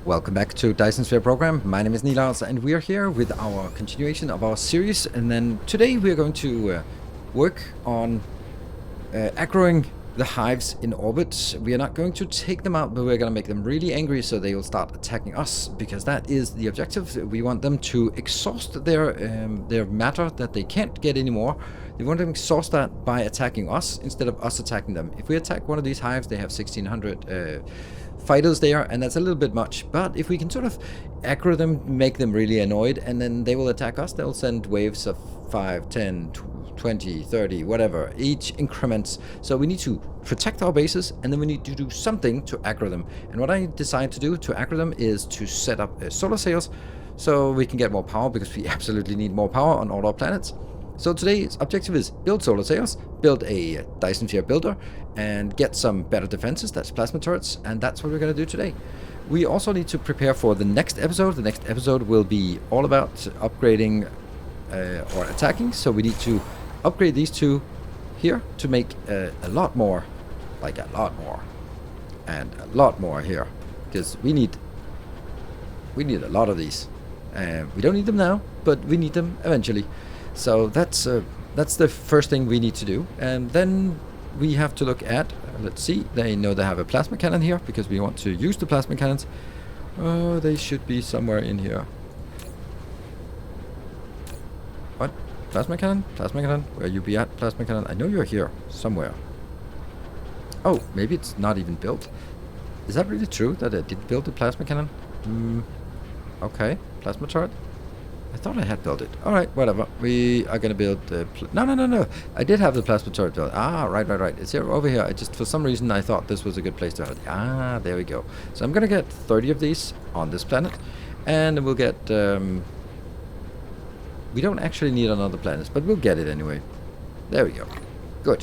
Welcome back to Dyson Sphere Program. My name is Niels and we are here with our continuation of our series, and then today we are going to work on aggroing the hives in orbit. We are not going to take them out, but we're going to make them really angry so they will start attacking us, because that is the objective. We want them to exhaust their matter that they can't get anymore. We want them to exhaust that by attacking us instead of us attacking them. If we attack one of these hives, they have 1600 fighters there, and that's a little bit much. But if we can sort of aggro them, make them really annoyed, and then they will attack us, they'll send waves of 5, 10, 20, 30, whatever, each increments. So we need to protect our bases, and then we need to do something to aggro them. And what I decided to do to aggro them is to set up solar sails so we can get more power, because we absolutely need more power on all our planets. So today's objective is build solar sails, build a Dyson Sphere builder, and get some better defenses, that's plasma turrets, and that's what we're going to do today. We also need to prepare for the next episode. The next episode will be all about upgrading or attacking, so we need to upgrade these two here to make a lot more, like a lot more, and a lot more here, because we need a lot of these. We don't need them now, but we need them eventually. So that's the first thing we need to do, and then we have to look at, let's see, they know they have a plasma cannon here, because we want to use the plasma cannons. Oh, they should be somewhere in here. What? Plasma cannon? Plasma cannon? Where you be at, plasma cannon? I know you're here, somewhere. Oh, maybe it's not even built. Is that really true, that I did build the plasma cannon? Okay, plasma turret. I thought I had built it. Alright, whatever. We are going to build the... No. I did have the plasma turret built. Ah, right. It's here, over here. I just, for some reason, I thought this was a good place to have it. Ah, there we go. So I'm going to get 30 of these on this planet. And we'll get... we don't actually need on other planets, but we'll get it anyway. There we go. Good.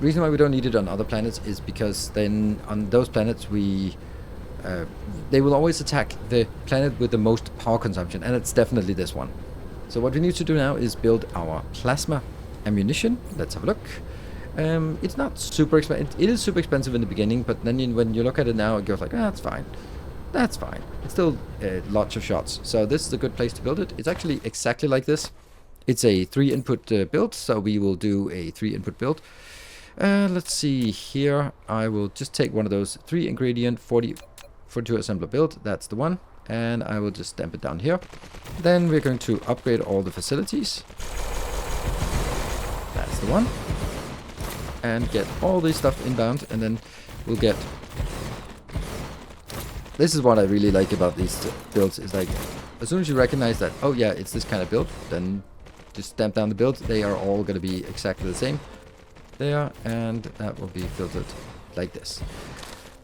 The reason why we don't need it on other planets is because then on those planets we... they will always attack the planet with the most power consumption, and it's definitely this one. So what we need to do now is build our plasma ammunition. Let's have a look. It's not super expensive. It is super expensive in the beginning, but then when you look at it now, it goes like, ah, that's fine. That's fine. It's still lots of shots. So this is a good place to build it. It's actually exactly like this. It's a 3-input build, so we will do a 3-input build. Let's see here. I will just take one of those 3-ingredient 42 assembler build. That's the one. And I will just stamp it down here. Then we're going to upgrade all the facilities. That's the one. And get all this stuff inbound. And then we'll get... This is what I really like about these builds. Is like, as soon as you recognize that, oh yeah, it's this kind of build, then just stamp down the build. They are all going to be exactly the same. There. And that will be filtered like this.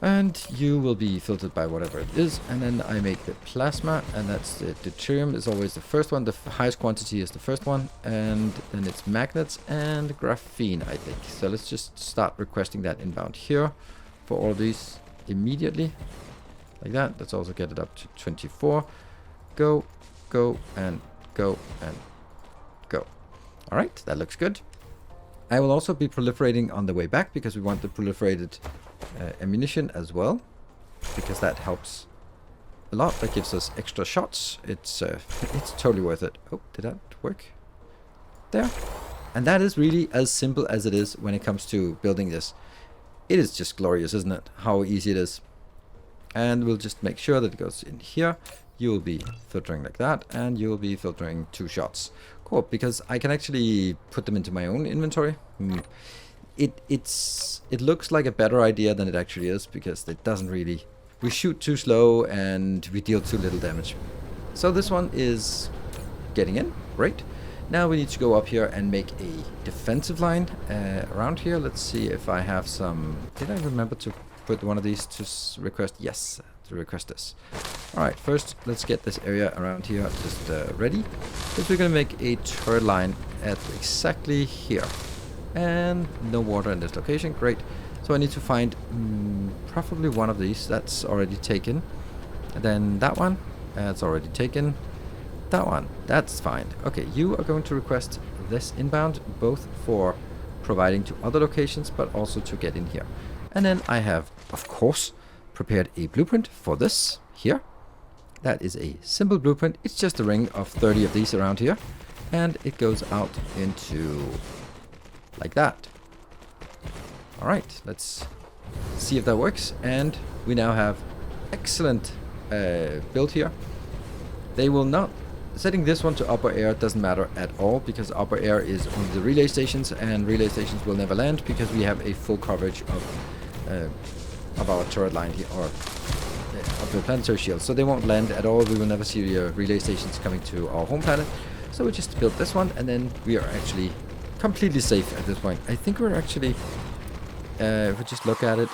And you will be filtered by whatever it is. And then I make the plasma, and that's the deuterium is always the first one. The highest quantity is the first one. And then it's magnets and graphene, I think. So let's just start requesting that inbound here for all of these immediately. Like that. Let's also get it up to 24. Go, and go, and go. Alright, that looks good. I will also be proliferating on the way back, because we want the proliferated ammunition as well, because that helps a lot. That gives us extra shots. It's totally worth it. Oh, did that work? There. And that is really as simple as it is when it comes to building this. It is just glorious, isn't it? How easy it is. And we'll just make sure that it goes in here. You will be filtering like that, and you will be filtering 2 shots. Cool, because I can actually put them into my own inventory. It looks like a better idea than it actually is, because it doesn't really... We shoot too slow and we deal too little damage. So this one is getting in. Great. Now we need to go up here and make a defensive line around here. Let's see if I have some... Did I remember to put one of these to request? Yes, to request this. Alright, first let's get this area around here just ready. Because we're going to make a turret line at exactly here. And no water in this location. Great. So I need to find preferably one of these. That's already taken. And then that one. That's already taken. That one. That's fine. Okay, you are going to request this inbound, both for providing to other locations, but also to get in here. And then I have, of course, prepared a blueprint for this here. That is a simple blueprint. It's just a ring of 30 of these around here. And it goes out into like that. Alright, let's see if that works. And we now have excellent build here. They will not... Setting this one to upper air doesn't matter at all, because upper air is only the relay stations, and relay stations will never land because we have a full coverage of our turret line here, or of the planetary shield. So they won't land at all. We will never see relay stations coming to our home planet. So we just built this one, and then we are actually completely safe at this point. I think we're actually, if we just look at it,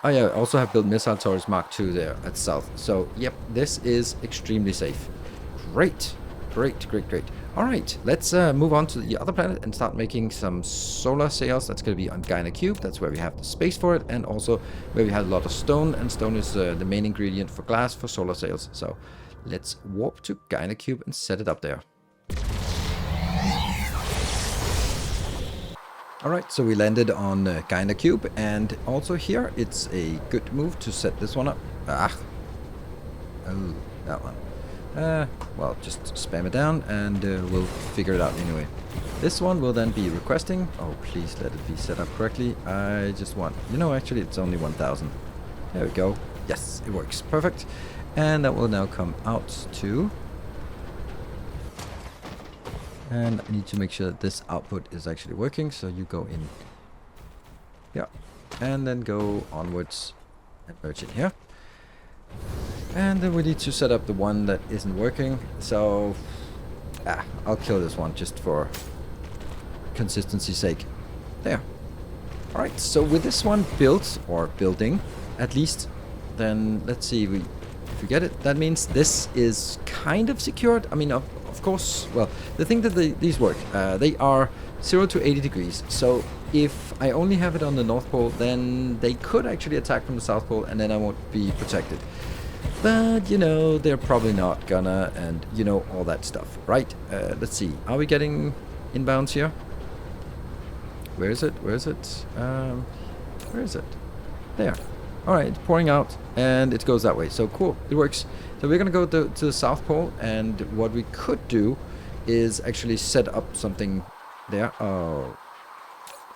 oh yeah, I also have built missile turrets Mark II there at south. So yep, this is extremely safe. Great, great, great, great. All right, let's move on to the other planet and start making some solar sails. That's going to be on Gyna Cube. That's where we have the space for it, and also where we have a lot of stone, and stone is the main ingredient for glass for solar sails. So let's warp to Gyna Cube and set it up there. All right, so we landed on Gyna Cube, and also here it's a good move to set this one up. Oh, that one. Well, just spam it down and we'll figure it out anyway. This one will then be requesting. Oh, please let it be set up correctly. I just want, actually it's only 1000. There we go. Yes, it works. Perfect. And that will now come out to... And I need to make sure that this output is actually working. So you go in. Yeah. And then go onwards and merge it here. And then we need to set up the one that isn't working. So, I'll kill this one just for consistency's sake. There. Alright, so with this one built, or building, at least, then let's see, if we get it, that means this is kind of secured. I mean, of course, well, the thing that these work, they are 0 to 80 degrees. So if I only have it on the North Pole, then they could actually attack from the South Pole, and then I won't be protected. But, they're probably not gonna, and, all that stuff, right? Let's see. Are we getting inbounds here? Where is it? Where is it? Where is it? There. Alright, it's pouring out, and it goes that way. So, cool. It works. So, we're gonna go to the South Pole, and what we could do is actually set up something there. Oh,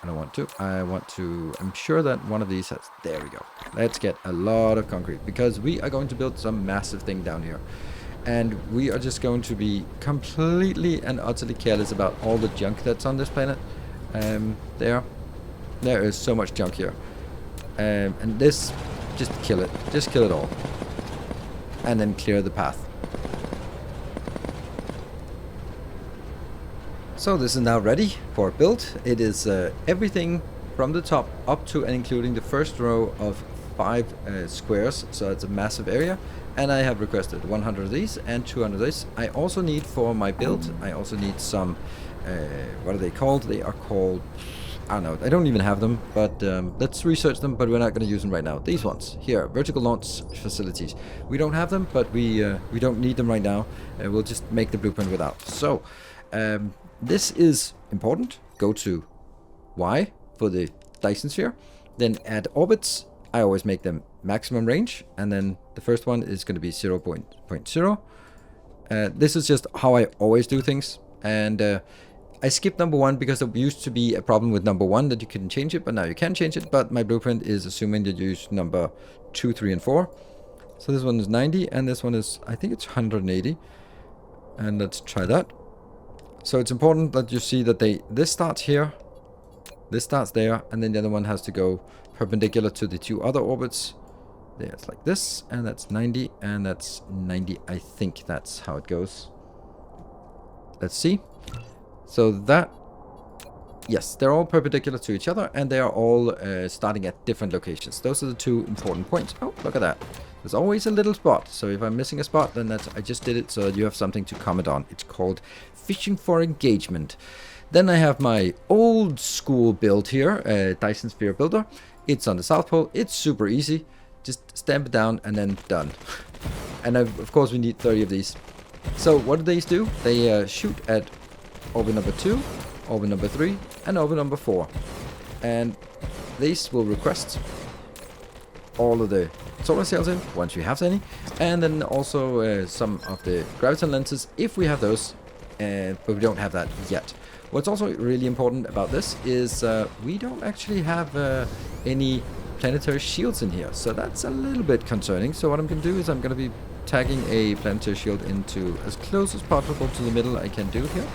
I don't want to. I want to... I'm sure that one of these has... There we go. Let's get a lot of concrete, because we are going to build some massive thing down here. And we are just going to be completely and utterly careless about all the junk that's on this planet. There is so much junk here. And this... Just kill it. Just kill it all. And then clear the path. So this is now ready for build. It is everything from the top up to and including the first row of 5 squares. So it's a massive area. And I have requested 100 of these and 200 of these. I also need for my build, I also need some, what are they called? They are called, I don't know, I don't even have them, but let's research them, but we're not going to use them right now. These ones here, vertical launch facilities. We don't have them, but we don't need them right now. We'll just make the blueprint without. So, this is important. Go to Y for the Dyson Sphere. Then add orbits. I always make them maximum range. And then the first one is going to be 0.0. This is just how I always do things. And I skipped number 1 because there used to be a problem with number 1 that you couldn't change it. But now you can change it. But my blueprint is assuming that you use number 2, 3, and 4. So this one is 90. And this one is, I think it's 180. And let's try that. So it's important that you see that this starts here, this starts there, and then the other one has to go perpendicular to the 2 other orbits. There, it's like this, and that's 90, and that's 90. I think that's how it goes. Let's see. So that, yes, they're all perpendicular to each other, and they are all starting at different locations. Those are the 2 important points. Oh, look at that. There's always a little spot. So if I'm missing a spot, then I just did it so that you have something to comment on. It's called Fishing for Engagement. Then I have my old school build here, Dyson Sphere Builder. It's on the South Pole. It's super easy. Just stamp it down and then done. And of course we need 30 of these. So what do these do? They shoot at orbit number 2, orbit number 3, and orbit number 4. And these will request all of the solar sails in, once we have any. And then also some of the graviton lenses, if we have those, but we don't have that yet. What's also really important about this is we don't actually have any planetary shields in here, so that's a little bit concerning. So what I'm going to do is I'm going to be tagging a planetary shield into as close as possible to the middle I can do here.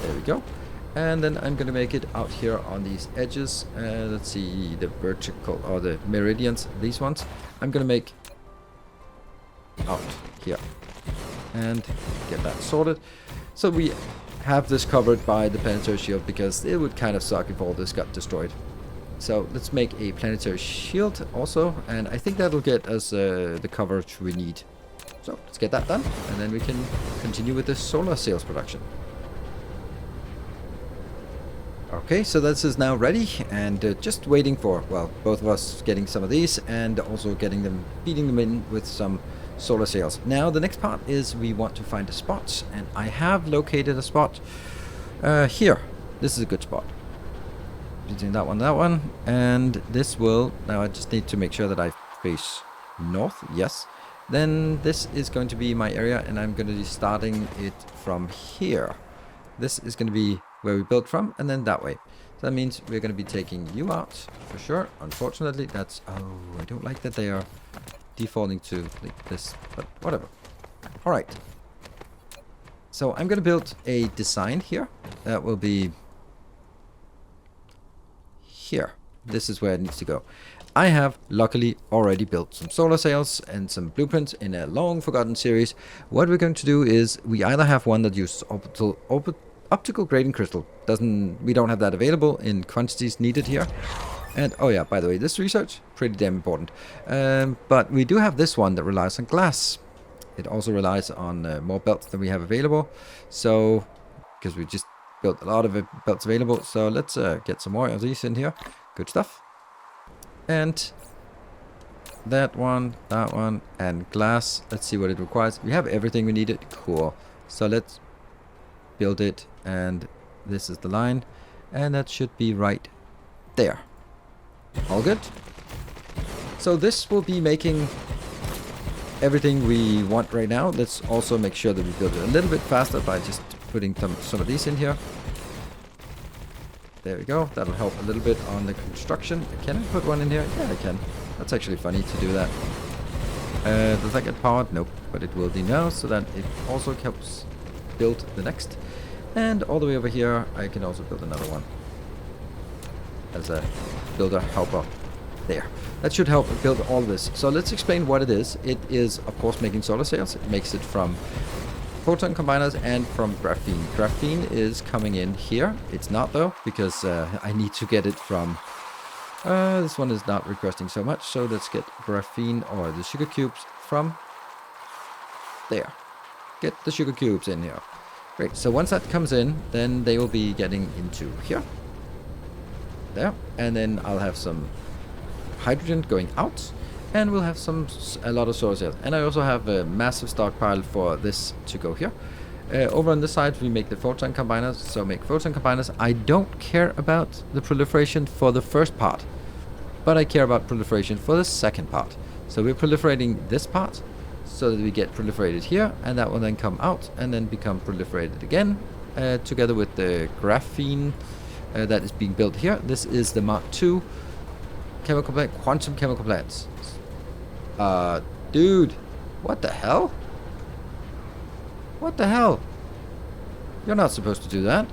There we go. And then I'm going to make it out here on these edges. Let's see, the vertical or the meridians, these ones, I'm going to make out here and get that sorted. So we have this covered by the planetary shield, because it would kind of suck if all this got destroyed. So let's make a planetary shield also, and I think that'll get us the coverage we need. So let's get that done, and then we can continue with the solar sails production. Okay, so this is now ready, and just waiting for, well, both of us getting some of these and also getting them, feeding them in with some solar sails. Now the next part is we want to find a spot, and I have located a spot here. This is a good spot. Between that one, and this will, now I just need to make sure that I face north, yes. Then this is going to be my area, and I'm going to be starting it from here. This is going to be where we built from, and then that way. So that means we're going to be taking you out for sure. Unfortunately, that's, oh, I don't like that they are defaulting to like this, but whatever. All right. So I'm going to build a design here that will be here. This is where it needs to go. I have luckily already built some solar sails and some blueprints in a long forgotten series. What we're going to do is we either have one that uses optical grading crystal. We don't have that available in quantities needed here. And oh yeah, by the way, this research, pretty damn important. But we do have this one that relies on glass. It also relies on more belts than we have available. So, because we just built a lot of belts available. So let's get some more of these in here. Good stuff. And that one, and glass. Let's see what it requires. We have everything we needed. Cool. So let's build it, and this is the line, and that should be right there. All good. So this will be making everything we want right now. Let's also make sure that we build it a little bit faster by just putting some of these in here. There we go. That'll help a little bit on the construction. Can I put one in here? Yeah, I can. That's actually funny to do that. Does that get powered? Nope. But it will be now, so that it also helps build the next. And all the way over here, I can also build another one as a builder helper. There. That should help build all this. So let's explain what it is. It is, of course, making solar sails. It makes it from photon combiners and from graphene. Graphene is coming in here. It's not though, because I need to get it from this one is not requesting so much, so let's get graphene or the sugar cubes from there. Get the sugar cubes in here. Great. So once that comes in, then they will be getting into here. There. And then I'll have some hydrogen going out. And we'll have a lot of solar sails. And I also have a massive stockpile for this to go here. Over on this side, we make the photon combiners. So make photon combiners. I don't care about the proliferation for the first part, but I care about proliferation for the second part. So we're proliferating this part so that we get proliferated here, and that will then come out and then become proliferated again, together with the graphene that is being built here. This is the Mark II chemical plant, quantum chemical plants. Dude, what the hell? What the hell? You're not supposed to do that.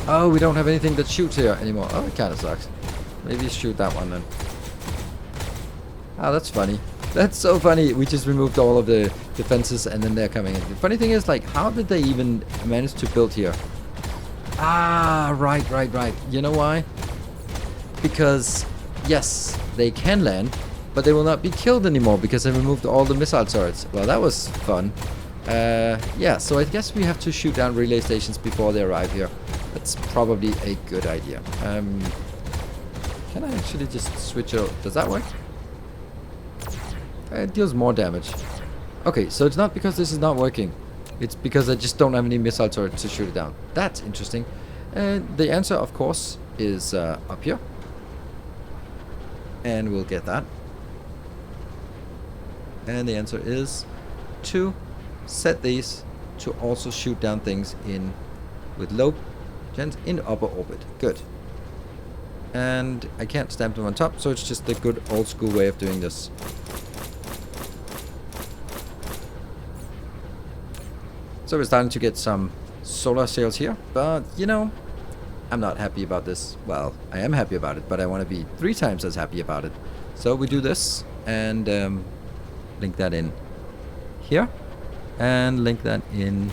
Oh, we don't have anything that shoots here anymore. Oh, it kind of sucks. Maybe shoot that one then. Oh, that's funny. That's so funny. We just removed all of the defenses and then they're coming in. The funny thing is, like, how did they even manage to build here? Ah, right. You know why? Because, yes, they can land, but they will not be killed anymore because I removed all the missile turrets. Well, that was fun. Yeah, so I guess we have to shoot down relay stations before they arrive here. That's probably a good idea. Can I actually just switch out? Does that work? It deals more damage. Okay, so it's not because this is not working. It's because I just don't have any missile turrets to shoot it down. That's interesting. The answer, of course, is up here. And we'll get that. And the answer is to set these to also shoot down things in with low gens in upper orbit. Good. And I can't stamp them on top, so it's just the good old school way of doing this. So we're starting to get some solar sails here, but you know, I'm not happy about this. Well, I am happy about it, but I want to be 3 times as happy about it. So we do this and link that in here and link that in.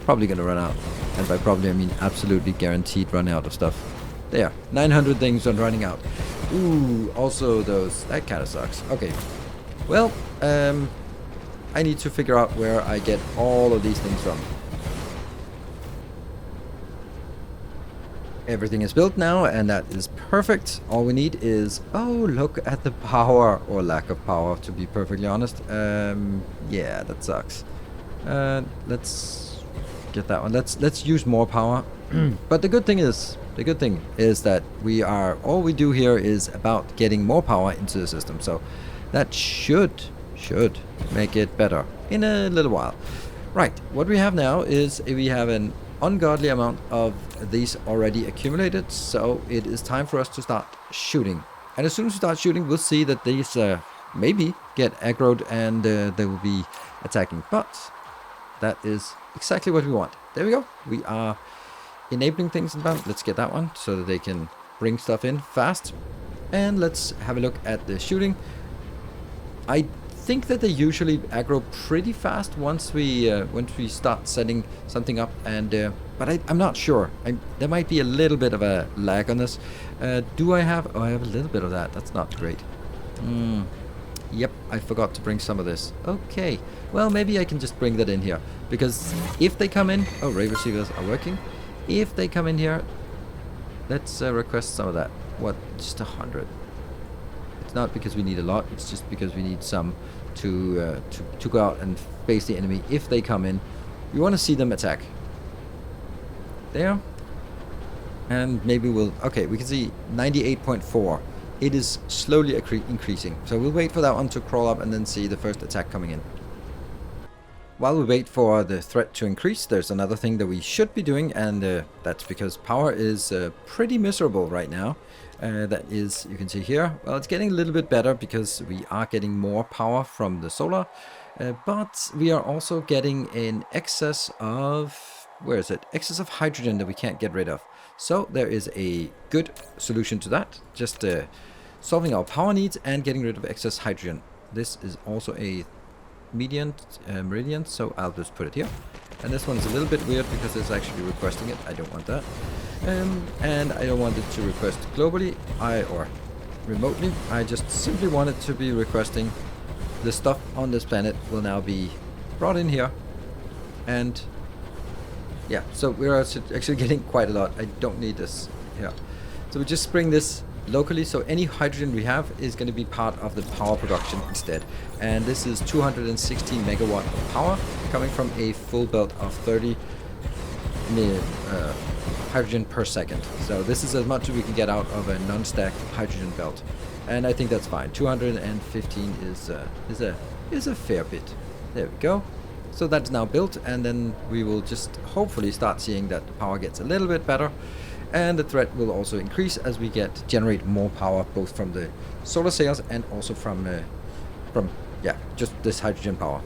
Probably gonna run out, and by probably I mean absolutely guaranteed run out of stuff. There, 900 things on running out. Ooh, also those, that kind of sucks. Okay, well, I need to figure out where I get all of these things from. Everything is built now, and that is perfect. All we need is, oh, look at the power, or lack of power, to be perfectly honest. Yeah, that sucks. Let's get that one. Let's use more power. But the good thing is that all we do here is about getting more power into the system. So that should make it better in a little while. Right, what we have now is we have an ungodly amount of these already accumulated, so it is time for us to start shooting. And as soon as we start shooting, we'll see that these maybe get aggroed and they will be attacking. But that is exactly what we want. There we go. We are enabling things inbound. Let's get that one so that they can bring stuff in fast. And let's have a look at the shooting. I think that they usually aggro pretty fast once we start setting something up, and but I'm not sure. There might be a little bit of a lag on this. Do I have? Oh, I have a little bit of that. That's not great. Yep, I forgot to bring some of this. Okay, well, maybe I can just bring that in here, because if they come in, oh, ray receivers are working. If they come in here, let's request some of that. What? Just 100. It's not because we need a lot. It's just because we need some to go out and face the enemy. If they come in, we want to see them attack. There. And maybe we'll... Okay, we can see 98.4. It is slowly increasing. So we'll wait for that one to crawl up and then see the first attack coming in. While we wait for the threat to increase, there's another thing that we should be doing, and that's because power is pretty miserable right now. That is, you can see here, well, it's getting a little bit better because we are getting more power from the solar, but we are also getting an excess of, where is it? Excess of hydrogen that we can't get rid of. So there is a good solution to that, just solving our power needs and getting rid of excess hydrogen. This is also a meridian, so I'll just put it here. And this one is a little bit weird because it's actually requesting it. I don't want that. And I don't want it to request globally or remotely. I just simply want it to be requesting the stuff on this planet will now be brought in here. And yeah, so we're actually getting quite a lot. I don't need this here. So we just bring this locally, so any hydrogen we have is going to be part of the power production instead. And this is 216 megawatt of power coming from a full belt of 30 hydrogen per second. So this is as much as we can get out of a non-stacked hydrogen belt, and I think that's fine. 215 is a fair bit. There we go. So that's now built, and then we will just hopefully start seeing that the power gets a little bit better. And the threat will also increase as we generate more power, both from the solar sails and also from just this hydrogen power.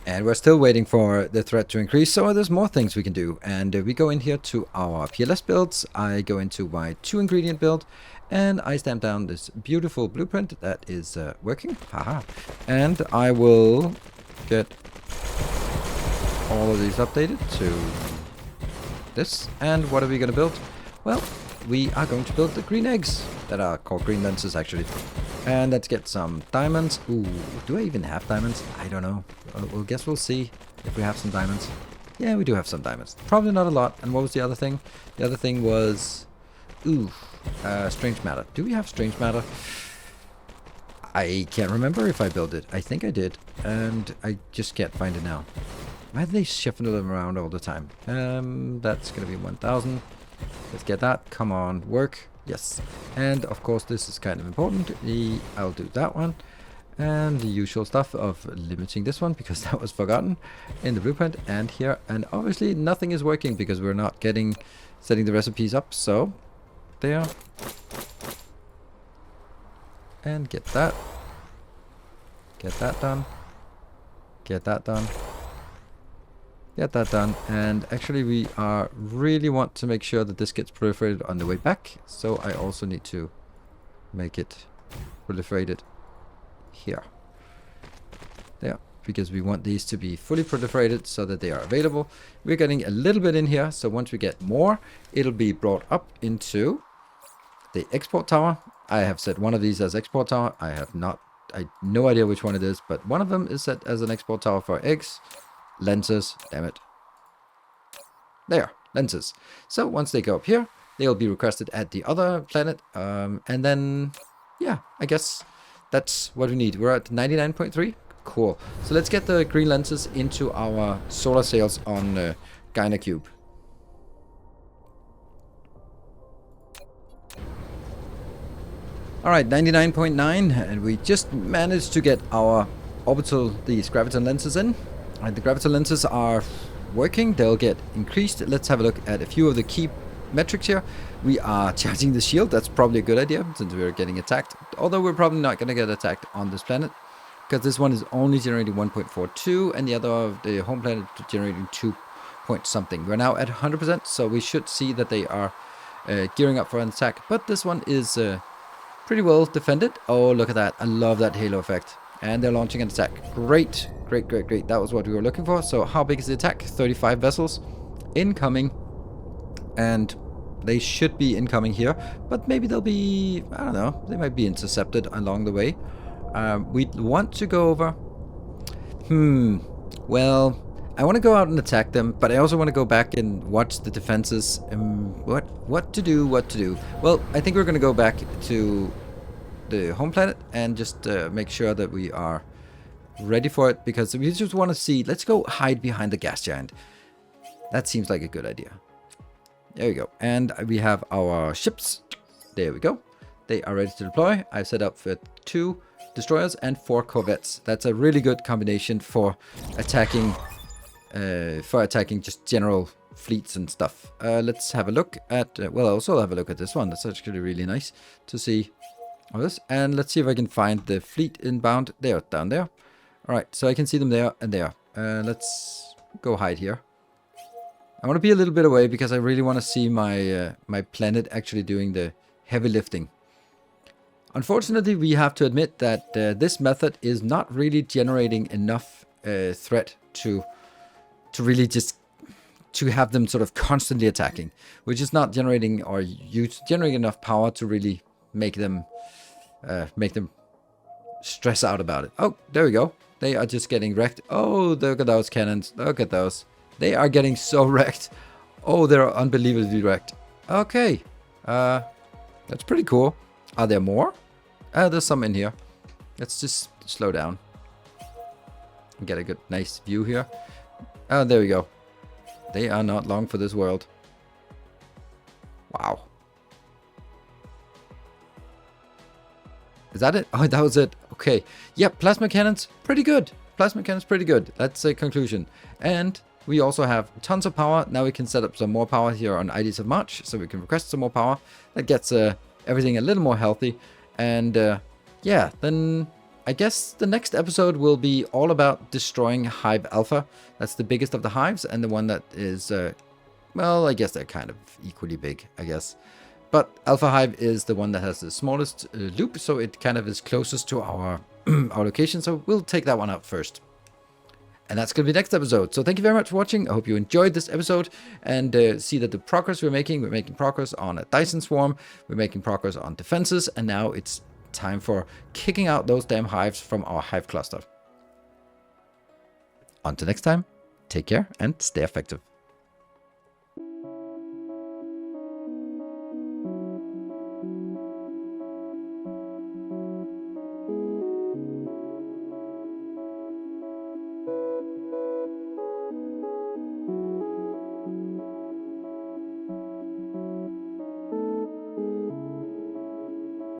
And we're still waiting for the threat to increase, so there's more things we can do. And we go in here to our PLS builds. I go into my 2 ingredient build, and I stamp down this beautiful blueprint that is working. Haha. And I will get all of these updated to this. And what are we going to build? Well, we are going to build the green eggs that are called green lenses, actually. And let's get some diamonds. Ooh, do I even have diamonds? I don't know. Well, guess we'll see if we have some diamonds. Yeah, we do have some diamonds. Probably not a lot. And what was the other thing? The other thing was... strange matter. Do we have strange matter? I can't remember if I built it. I think I did. And I just can't find it now. Why are they shifting them around all the time? That's gonna be 1000. Let's get that. Come on, work. Yes. And of course, this is kind of important. I'll do that one. And the usual stuff of limiting this one, because that was forgotten in the blueprint and here. And obviously nothing is working because we're not setting the recipes up. So there. And get that. Get that done. Get that done. Get that done. And actually we really want to make sure that this gets proliferated on the way back. So I also need to make it proliferated here. There. Because we want these to be fully proliferated so that they are available. We're getting a little bit in here. So once we get more, it'll be brought up into the export tower. I have set one of these as export tower. I have no idea which one it is, but one of them is set as an export tower for eggs. Lenses, damn it. There, lenses. So once they go up here, they'll be requested at the other planet. And then, yeah, I guess that's what we need. We're at 99.3. Cool. So let's get the green lenses into our solar sails on Gyna Cube. Alright, 99.9, and we just managed to get our these graviton lenses in. And the graviton lenses are working, they'll get increased. Let's have a look at a few of the key metrics here. We are charging the shield, that's probably a good idea since we're getting attacked. Although we're probably not going to get attacked on this planet, because this one is only generating 1.42 and the other, the home planet, generating 2 point something. We're now at 100%, so we should see that they are gearing up for an attack. But this one is pretty well defended. Oh, look at that. I love that halo effect. And they're launching an attack. Great. Great, great, great. That was what we were looking for. So how big is the attack? 35 vessels incoming. And they should be incoming here. But maybe they'll be, I don't know, they might be intercepted along the way. We'd want to go over. Well, I want to go out and attack them, but I also want to go back and watch the defenses. What to do, what to do. Well, I think we're going to go back to the home planet and just make sure that we are ready for it, because we just want to see. Let's go hide behind the gas giant. That seems like a good idea. There we go. And we have our ships. There we go. They are ready to deploy. I've set up for 2 destroyers and 4 corvettes. That's a really good combination for attacking just general fleets and stuff. Let's have a look at, well, also have a look at this one. That's actually really nice to see all this. And let's see if I can find the fleet inbound. There, down there. All right, so I can see them there and there. Let's go hide here. I want to be a little bit away because I really want to see my my planet actually doing the heavy lifting. Unfortunately, we have to admit that this method is not really generating enough threat to really just to have them sort of constantly attacking, which is not generating or generating enough power to really make them stress out about it. Oh, there we go. They are just getting wrecked. Oh, look at those cannons. Look at those. They are getting so wrecked. Oh, they're unbelievably wrecked. Okay. That's pretty cool. Are there more? There's some in here. Let's just slow down. Get a good, nice view here. Oh, there we go. They are not long for this world. Wow. Is that it? Oh, that was it. Okay. Yeah, plasma cannons, pretty good. Plasma cannons, pretty good. That's a conclusion. And we also have tons of power. Now we can set up some more power here on IDs of March. So we can request some more power. That gets everything a little more healthy. And yeah, then I guess the next episode will be all about destroying Hive Alpha. That's the biggest of the hives and the one that is, well, I guess they're kind of equally big, I guess. But Alpha Hive is the one that has the smallest loop, so it kind of is closest to our, our location. So we'll take that one out first. And that's going to be next episode. So thank you very much for watching. I hope you enjoyed this episode and see that the progress we're making progress on a Dyson swarm. We're making progress on defenses. And now it's time for kicking out those damn hives from our hive cluster. Until next time, take care and stay effective.